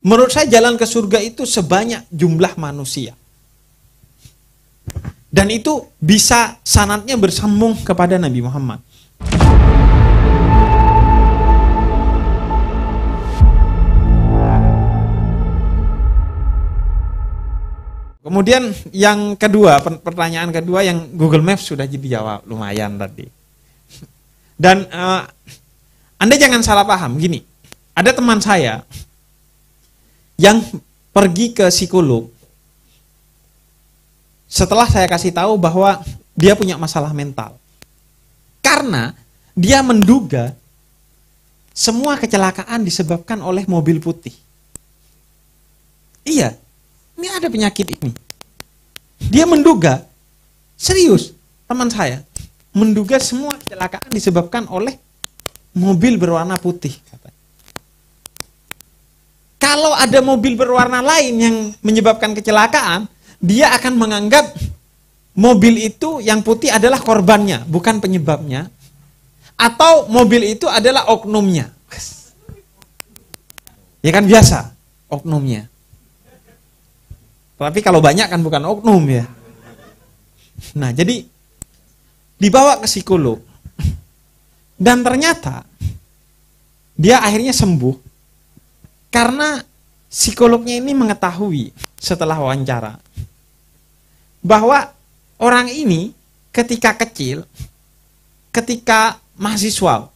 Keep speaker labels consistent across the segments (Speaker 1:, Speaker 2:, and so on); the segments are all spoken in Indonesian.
Speaker 1: Menurut saya jalan ke surga itu sebanyak jumlah manusia. Dan itu bisa sanadnya bersambung kepada Nabi Muhammad. Kemudian yang kedua, pertanyaan kedua yang Google Maps sudah dijawab lumayan tadi. Dan Anda jangan salah paham, gini, ada teman saya yang pergi ke psikolog setelah saya kasih tahu bahwa dia punya masalah mental. Karena dia menduga semua kecelakaan disebabkan oleh mobil putih. Iya. Ini ada penyakit ini. Dia menduga, serius, teman saya, menduga semua kecelakaan disebabkan oleh mobil berwarna putih. Kalau ada mobil berwarna lain yang menyebabkan kecelakaan, dia akan menganggap mobil itu yang putih adalah korbannya, bukan penyebabnya. Atau mobil itu adalah oknumnya. Ya kan biasa, oknumnya. Tapi kalau banyak kan bukan oknum ya. Nah, jadi dibawa ke psikolog. Dan ternyata dia akhirnya sembuh karena psikolognya ini mengetahui setelah wawancara bahwa orang ini ketika kecil, ketika mahasiswa,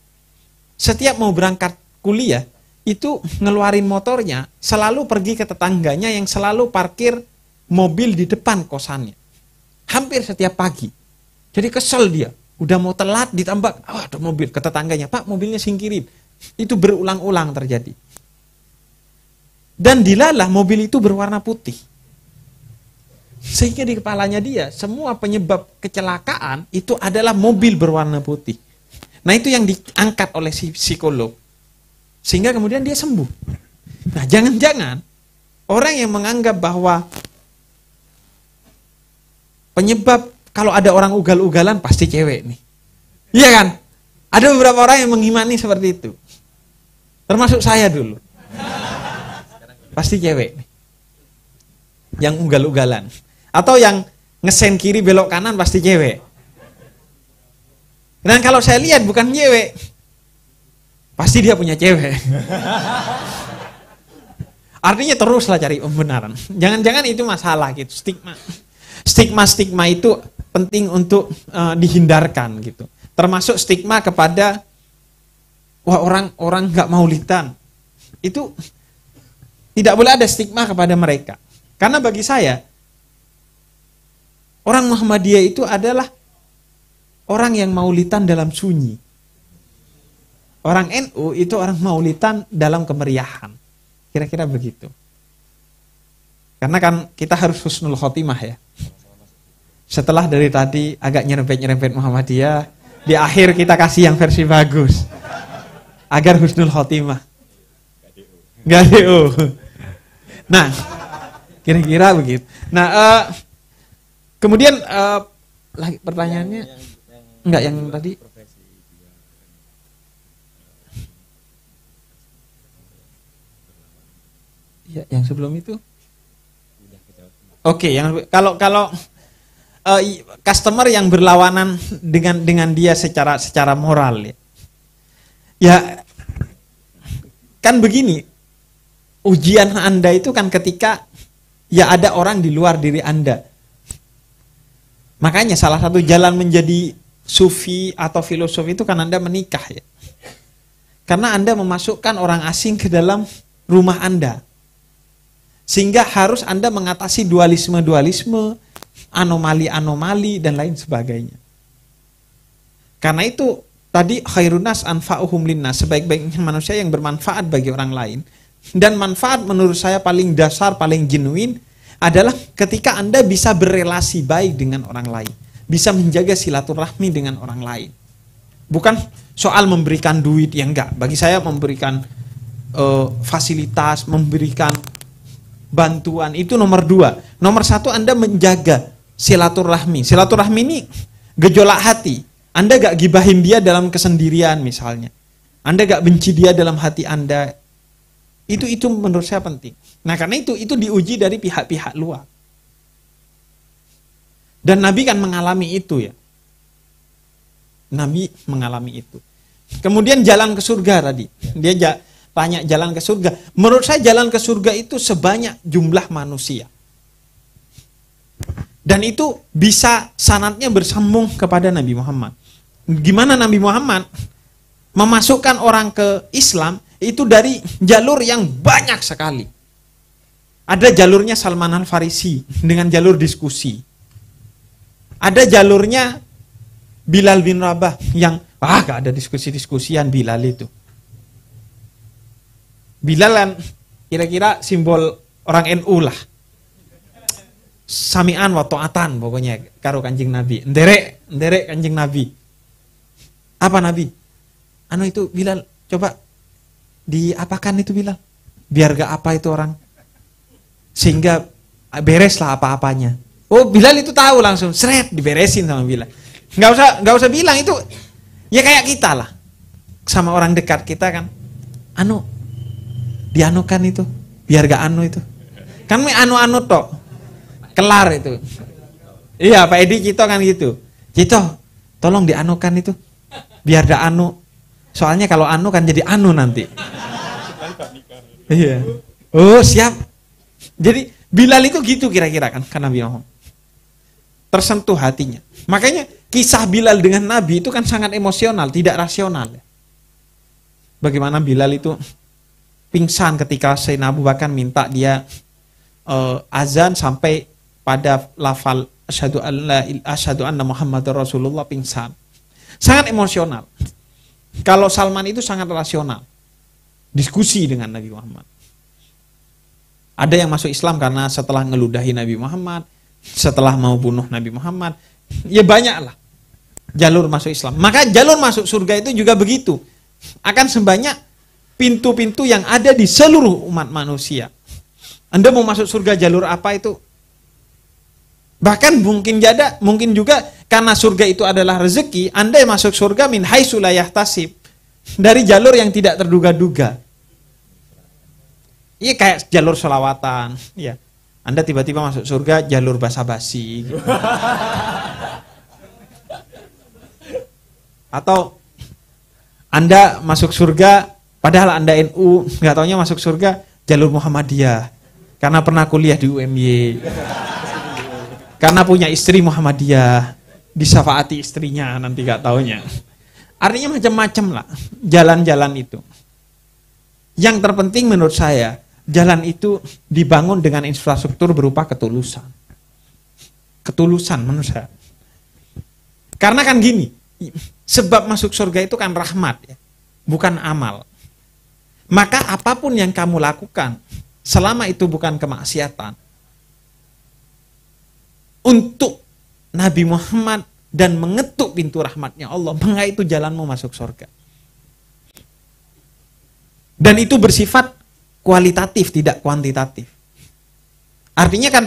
Speaker 1: setiap mau berangkat kuliah itu ngeluarin motornya, selalu pergi ke tetangganya yang selalu parkir mobil di depan kosannya. Hampir setiap pagi. Jadi kesel dia, udah mau telat ditambah, ada mobil ke tetangganya, Pak mobilnya singkirin. Itu berulang-ulang terjadi. Dan dilalah mobil itu berwarna putih. Sehingga di kepalanya dia, semua penyebab kecelakaan itu adalah mobil berwarna putih. Nah itu yang diangkat oleh si psikolog. Sehingga kemudian dia sembuh. Nah, jangan-jangan orang yang menganggap bahwa penyebab kalau ada orang ugal-ugalan pasti cewek nih. Iya kan? Ada beberapa orang yang mengimani seperti itu. Termasuk saya dulu. Pasti cewek nih. Yang ugal-ugalan. Atau yang ngesen kiri belok kanan pasti cewek. Dan kalau saya lihat bukan cewek, pasti dia punya cewek. Artinya teruslah cari pembenaran. Jangan-jangan itu masalah gitu, stigma. Stigma itu penting untuk dihindarkan gitu. Termasuk stigma kepada wah orang nggak maulidan. Itu tidak boleh ada stigma kepada mereka. Karena bagi saya orang Muhammadiyah itu adalah orang yang maulidan dalam sunyi. Orang NU itu orang maulidan dalam kemeriahan. Kira-kira begitu. Karena kan kita harus husnul khotimah ya. Setelah dari tadi agak nyerempet-nyerempet Muhammadiyah, di akhir kita kasih yang versi bagus. Agar husnul khotimah. Gak DU. Nah, kira-kira begitu. Nah, kemudian lagi pertanyaannya enggak yang tadi. Ya, yang sebelum itu. Oke, yang kalau customer yang berlawanan dengan dia secara moral ya. Ya kan begini. Ujian Anda itu kan ketika ya ada orang di luar diri Anda. Makanya salah satu jalan menjadi sufi atau filosof itu kan Anda menikah ya. Karena Anda memasukkan orang asing ke dalam rumah Anda. Sehingga harus Anda mengatasi dualisme-dualisme, anomali-anomali, dan lain sebagainya. Karena itu, tadi khairun nas anfa'uhum linnas, sebaik-baiknya manusia yang bermanfaat bagi orang lain. Dan manfaat menurut saya paling dasar, paling genuine, adalah ketika Anda bisa berelasi baik dengan orang lain. Bisa menjaga silaturahmi dengan orang lain. Bukan soal memberikan duit, ya enggak. Bagi saya memberikan fasilitas, memberikan bantuan itu nomor 2. Nomor 1 Anda menjaga silaturahmi. Silaturahmi ini gejolak hati. Anda gak gibahin dia dalam kesendirian misalnya. Anda gak benci dia dalam hati Anda. Itu menurut saya penting. Nah, karena itu diuji dari pihak-pihak luar. Dan Nabi kan mengalami itu ya. Nabi mengalami itu. Kemudian jalan ke surga tadi. Dia tanya jalan ke surga. Menurut saya jalan ke surga itu sebanyak jumlah manusia. Dan itu bisa sanadnya bersambung kepada Nabi Muhammad. Gimana Nabi Muhammad memasukkan orang ke Islam itu dari jalur yang banyak sekali. Ada jalurnya Salman Al-Farisi dengan jalur diskusi. Ada jalurnya Bilal bin Rabah yang gak ada diskusi-diskusian Bilal itu. Bilal kan kira-kira simbol orang NU lah. Sami'an wa ta'atan pokoknya karo Kanjeng Nabi. Nderek Kanjeng Nabi. Apa Nabi? Itu Bilal, coba diapakan itu Bilal? Biar gak apa itu orang. Sehingga bereslah apa-apanya. Oh, Bilal itu tahu langsung, seret diberesin sama Bilal. Nggak usah bilang itu. Ya kayak kita lah. Sama orang dekat kita kan. Dianukan itu. Biar gak anu itu. Kan anu tok. Kelar itu. Iya, Pak Edi Cito kan gitu. Cito, tolong dianukan itu. Biar gak anu. Soalnya kalau anu kan jadi anu nanti. Iya. Oh, siap. Jadi Bilal itu gitu kira-kira kan Nabi Muhammad. Tersentuh hatinya. Makanya kisah Bilal dengan Nabi itu kan sangat emosional, tidak rasional. Bagaimana Bilal itu pingsan ketika Sayyidina Abu Bakar minta dia azan sampai pada lafal asyhadu anna Muhammadar Rasulullah, pingsan. Sangat emosional. Kalau Salman itu sangat rasional. Diskusi dengan Nabi Muhammad. Ada yang masuk Islam karena setelah ngeludahi Nabi Muhammad, setelah mau bunuh Nabi Muhammad, ya banyak lah jalur masuk Islam. Maka jalur masuk surga itu juga begitu. Akan sebanyak pintu-pintu yang ada di seluruh umat manusia. Anda mau masuk surga jalur apa itu? Bahkan mungkin juga karena surga itu adalah rezeki, Anda masuk surga min haitsu la yahtasib, dari jalur yang tidak terduga-duga. Iya kayak jalur sholawatan, ya. Anda tiba-tiba masuk surga jalur basa-basi. Gitu. Atau Anda masuk surga, padahal Anda NU, nggak taunya masuk surga jalur Muhammadiyah, karena pernah kuliah di UMY, karena punya istri Muhammadiyah, disafaati istrinya nanti nggak taunya. Artinya macam-macam lah jalan-jalan itu. Yang terpenting menurut saya, jalan itu dibangun dengan infrastruktur berupa ketulusan. Ketulusan menurut saya. Karena kan gini, sebab masuk surga itu kan rahmat ya, bukan amal. Maka apapun yang kamu lakukan, selama itu bukan kemaksiatan, untuk Nabi Muhammad dan mengetuk pintu rahmatnya Allah, maka itu jalanmu masuk surga. Dan itu bersifat kualitatif, tidak kuantitatif. Artinya kan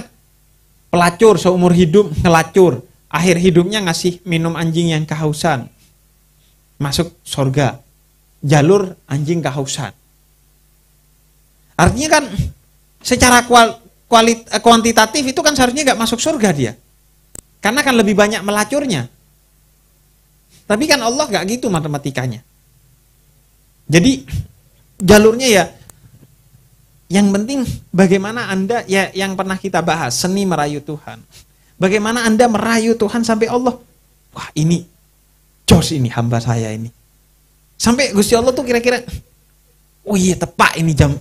Speaker 1: pelacur seumur hidup ngelacur, akhir hidupnya ngasih minum anjing yang kehausan, masuk surga. Jalur anjing kehausan. Artinya kan secara kuantitatif itu kan seharusnya nggak masuk surga dia. Karena kan lebih banyak melacurnya. Tapi kan Allah nggak gitu matematikanya. Jadi jalurnya ya, yang penting bagaimana Anda, ya yang pernah kita bahas, seni merayu Tuhan. Bagaimana Anda merayu Tuhan sampai Allah, wah ini, jos ini hamba saya ini. Sampai Gusti Allah tuh kira-kira, oh iya tepak ini jam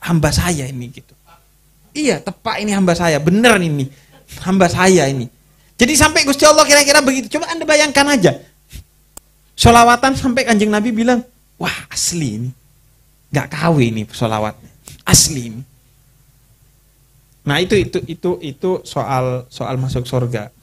Speaker 1: hamba saya ini gitu. Iya tepak ini hamba saya, bener ini hamba saya ini. Jadi sampai Gusti Allah kira-kira begitu. Coba Anda bayangkan aja. Sholawatan sampai Kanjeng Nabi bilang, wah asli ini. Gak KW ini sholawatnya. Asli ini. Nah itu soal masuk surga.